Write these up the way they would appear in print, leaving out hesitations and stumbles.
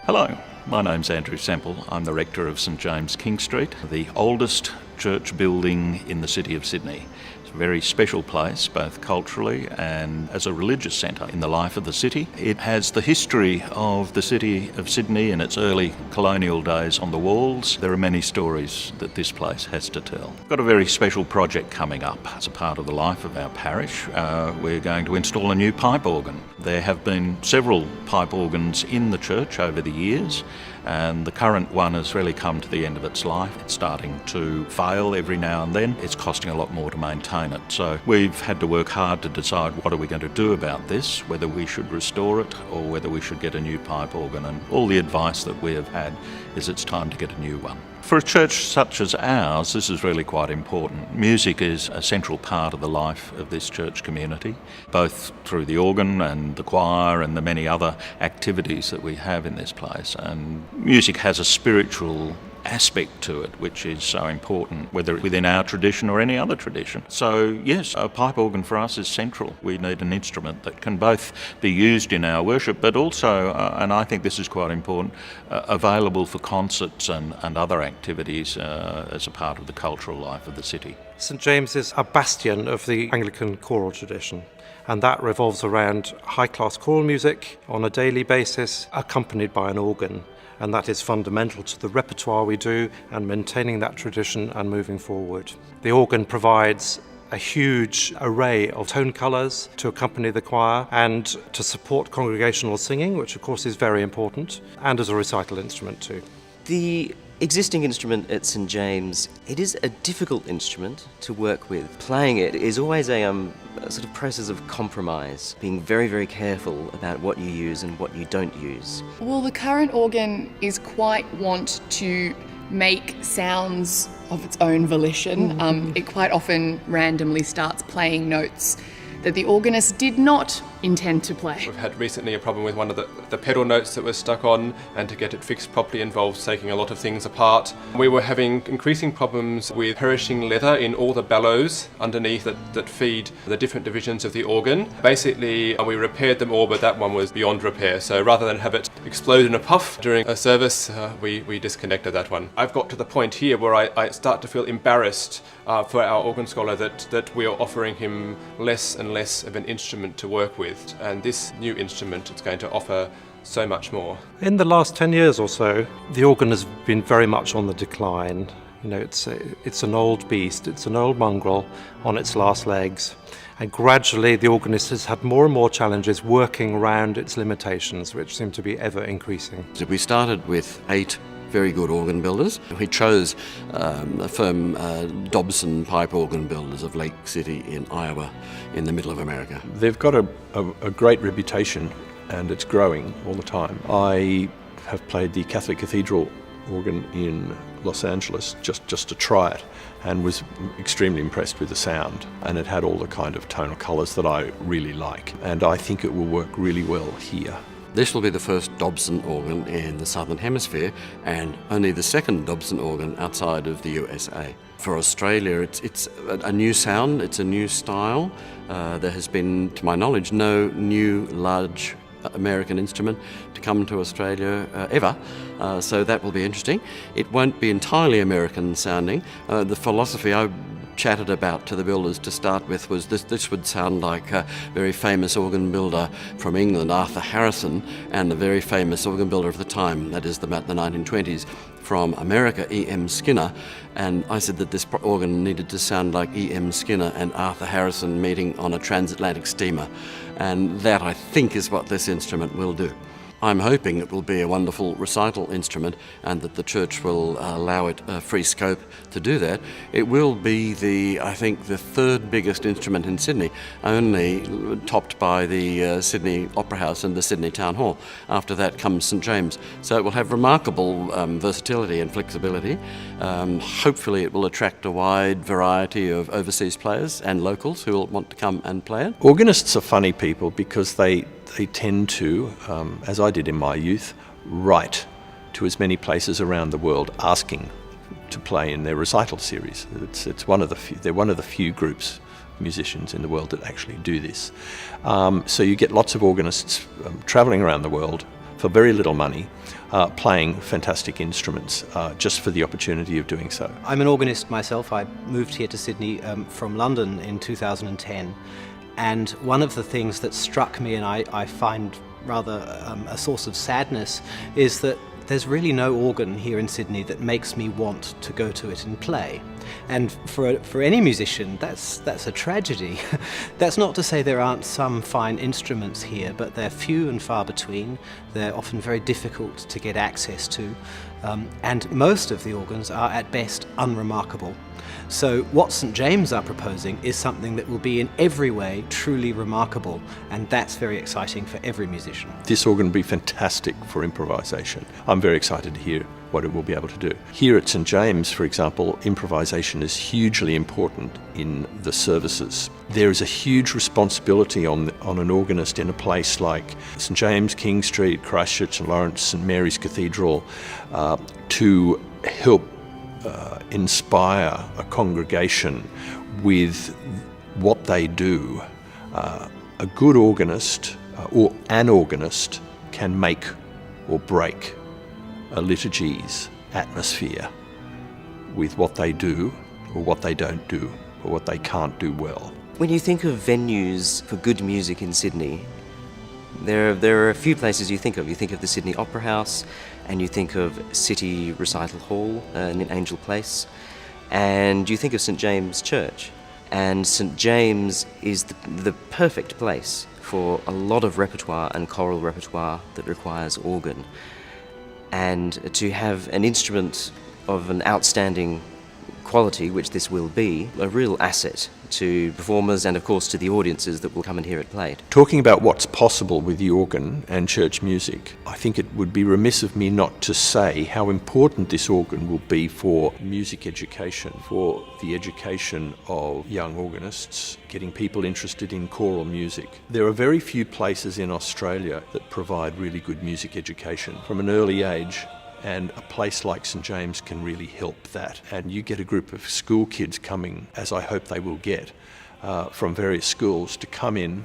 Hello, my name's Andrew Semple. I'm the rector of St James King Street, the oldest church building in the city of Sydney. It's a very special place, both culturally and as a religious centre in the life of the city. It has the history of the city of Sydney in its early colonial days on the walls. There are many stories that this place has to tell. We've got a very special project coming up as a part of the life of our parish. We're going to install a new pipe organ. There have been several pipe organs in the church over the years, and the current one has really come to the end of its life. It's starting to fail every now and then. It's costing a lot more to maintain it. So we've had to work hard to decide what are we going to do about this, whether we should restore it or whether we should get a new pipe organ. And all the advice that we have had is it's time to get a new one. For a church such as ours, this is really quite important. Music is a central part of the life of this church community, both through the organ and the choir and the many other activities that we have in this place. And music has a spiritual aspect to it, which is so important, whether within our tradition or any other tradition. So yes, a pipe organ for us is central. We need an instrument that can both be used in our worship, but also, and I think this is quite important, available for concerts and other activities as a part of the cultural life of the city. St James is a bastion of the Anglican choral tradition, and that revolves around high-class choral music on a daily basis, accompanied by an organ. And that is fundamental to the repertoire we do and maintaining that tradition and moving forward. The organ provides a huge array of tone colours to accompany the choir and to support congregational singing, which of course is very important, and as a recital instrument too. The existing instrument at St James, it is a difficult instrument to work with. Playing it is always a sort of process of compromise, being very, very careful about what you use and what you don't use. Well, the current organ is quite wont to make sounds of its own volition. It quite often randomly starts playing notes that the organist did not intend to play. We've had recently a problem with one of the pedal notes that was stuck on, and to get it fixed properly involves taking a lot of things apart. We were having increasing problems with perishing leather in all the bellows underneath that feed the different divisions of the organ. Basically, we repaired them all, but that one was beyond repair. So rather than have it explode in a puff during a service, we disconnected that one. I've got to the point here where I start to feel embarrassed for our organ scholar that we are offering him less and less of an instrument to work with. And this new instrument is going to offer so much more. In the last 10 years or so, the organ has been very much on the decline. You know, it's an old beast, it's an old mongrel on its last legs. And gradually the organist has had more and more challenges working around its limitations, which seem to be ever increasing. So we started with 8 very good organ builders. We chose a firm, Dobson Pipe Organ Builders of Lake City in Iowa, in the middle of America. They've got a great reputation, and it's growing all the time. I have played the Catholic Cathedral organ in Los Angeles just to try it, and was extremely impressed with the sound, and it had all the kind of tonal colours that I really like, and I think it will work really well here. This will be the first Dobson organ in the Southern Hemisphere, and only the second Dobson organ outside of the USA. For Australia, it's a new sound, it's a new style. There has been, to my knowledge, no new large American instrument to come to Australia ever, so that will be interesting. It won't be entirely American sounding. The philosophy I chatted about to the builders to start with was this would sound like a very famous organ builder from England, Arthur Harrison, and the very famous organ builder of the time, that is about the 1920s, from America, E.M. Skinner. And I said that this organ needed to sound like E.M. Skinner and Arthur Harrison meeting on a transatlantic steamer. And that, I think, is what this instrument will do. I'm hoping it will be a wonderful recital instrument and that the church will allow it free scope to do that. It will be I think the third biggest instrument in Sydney, only topped by the Sydney Opera House and the Sydney Town Hall. After that comes St James. So it will have remarkable versatility and flexibility. Hopefully it will attract a wide variety of overseas players and locals who will want to come and play it. Organists are funny people because they tend to, as I did in my youth, write to as many places around the world asking to play in their recital series. They're one of the few groups, musicians in the world that actually do this. So you get lots of organists travelling around the world for very little money, playing fantastic instruments just for the opportunity of doing so. I'm an organist myself. I moved here to Sydney from London in 2010, and one of the things that struck me, and I find rather a source of sadness, is that there's really no organ here in Sydney that makes me want to go to it and play. And for any musician, that's a tragedy. That's not to say there aren't some fine instruments here, but they're few and far between. They're often very difficult to get access to, and most of the organs are at best unremarkable. So what St James are proposing is something that will be in every way truly remarkable, and that's very exciting for every musician. This organ will be fantastic for improvisation. I'm very excited to hear what it will be able to do. Here at St James, for example, improvisation is hugely important in the services. There is a huge responsibility on an organist in a place like St James, King Street, Christchurch and Lawrence, St Mary's Cathedral, to help inspire a congregation with what they do. A good organist or an organist can make or break a liturgy's atmosphere with what they do or what they don't do or what they can't do well. When you think of venues for good music in Sydney, there are a few places you think of. You think of the Sydney Opera House, and you think of City Recital Hall in Angel Place, and you think of St James Church. And St James is the perfect place for a lot of repertoire and choral repertoire that requires organ. And to have an instrument of an outstanding quality, which this will be, a real asset to performers and of course to the audiences that will come and hear it played. Talking about what's possible with the organ and church music, I think it would be remiss of me not to say how important this organ will be for music education, for the education of young organists, getting people interested in choral music. There are very few places in Australia that provide really good music education from an early age. And a place like St James can really help that. And you get a group of school kids coming, as I hope they will get, from various schools to come in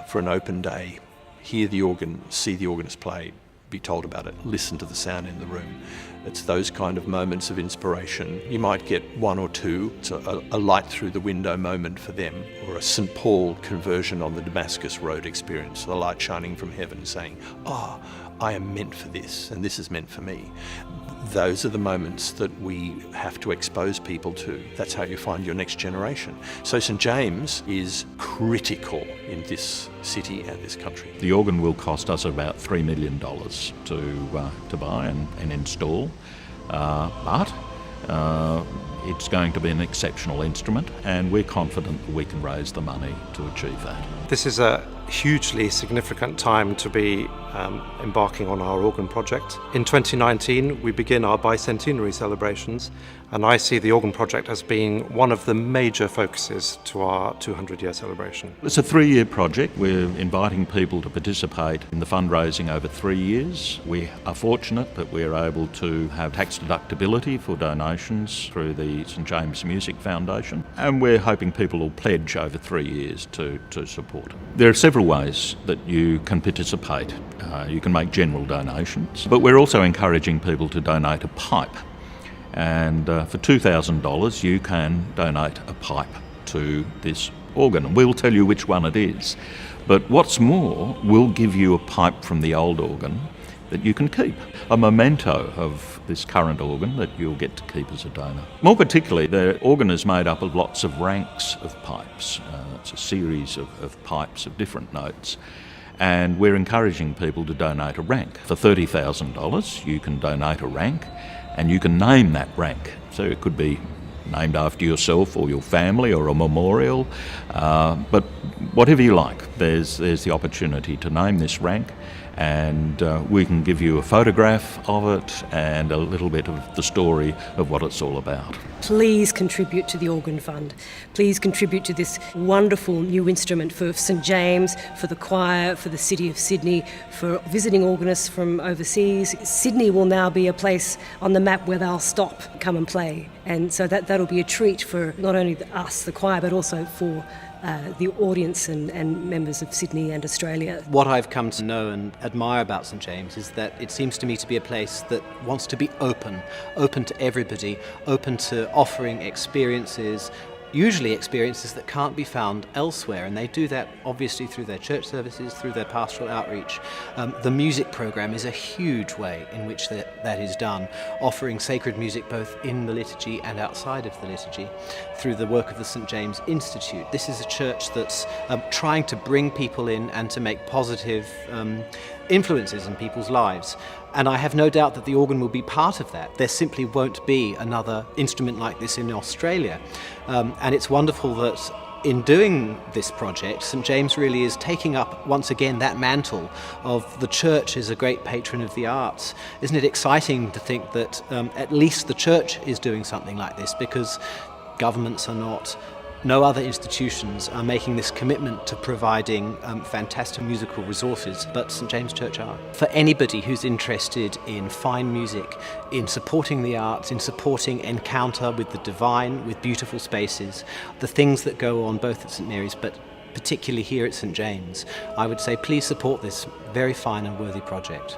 for an open day, hear the organ, see the organist play, be told about it, listen to the sound in the room. It's those kind of moments of inspiration. You might get one or two. It's a light through the window moment for them, or a St Paul conversion on the Damascus Road experience, the light shining from heaven saying, "Ah, I am meant for this, and this is meant for me." Those are the moments that we have to expose people to. That's how you find your next generation. So St James is critical in this city and this country. The organ will cost us about $3 million to buy and install, but it's going to be an exceptional instrument, and we're confident that we can raise the money to achieve that. This is a hugely significant time to be embarking on our organ project. In 2019, we begin our bicentenary celebrations, and I see the organ project as being one of the major focuses to our 200-year celebration. It's a 3-year project. We're inviting people to participate in the fundraising over 3 years. We are fortunate that we're able to have tax deductibility for donations through the St James Music Foundation, and we're hoping people will pledge over 3 years to support. There are several ways that you can participate. You can make general donations, but we're also encouraging people to donate a pipe. And for $2,000 you can donate a pipe to this organ. We'll tell you which one it is. But what's more, we'll give you a pipe from the old organ that you can keep, a memento of this current organ that you'll get to keep as a donor. More particularly, the organ is made up of lots of ranks of pipes. It's a series of pipes of different notes. And we're encouraging people to donate a rank. For $30,000 you can donate a rank, and you can name that rank. So it could be named after yourself or your family, or a memorial, but whatever you like, there's the opportunity to name this rank, and we can give you a photograph of it and a little bit of the story of what it's all about. Please contribute to the Organ Fund. Please contribute to this wonderful new instrument for St James, for the choir, for the City of Sydney, for visiting organists from overseas. Sydney will now be a place on the map where they'll stop, come and play. And so that'll be a treat for not only us, the choir, but also for the audience and members of Sydney and Australia. What I've come to know and admire about St James is that it seems to me to be a place that wants to be open to everybody, open to offering experiences, usually experiences that can't be found elsewhere, and they do that obviously through their church services, through their pastoral outreach. The music program is a huge way in which that is done, offering sacred music both in the liturgy and outside of the liturgy through the work of the St James Institute. This is a church that's trying to bring people in and to make positive influences in people's lives. And I have no doubt that the organ will be part of that. There simply won't be another instrument like this in Australia. And it's wonderful that in doing this project, St James really is taking up once again that mantle of the church is a great patron of the arts. Isn't it exciting to think that at least the church is doing something like this, because governments are not, no other institutions are making this commitment to providing fantastic musical resources, but St James Church are. For anybody who's interested in fine music, in supporting the arts, in supporting encounter with the divine, with beautiful spaces, the things that go on both at St Mary's but particularly here at St James, I would say please support this very fine and worthy project.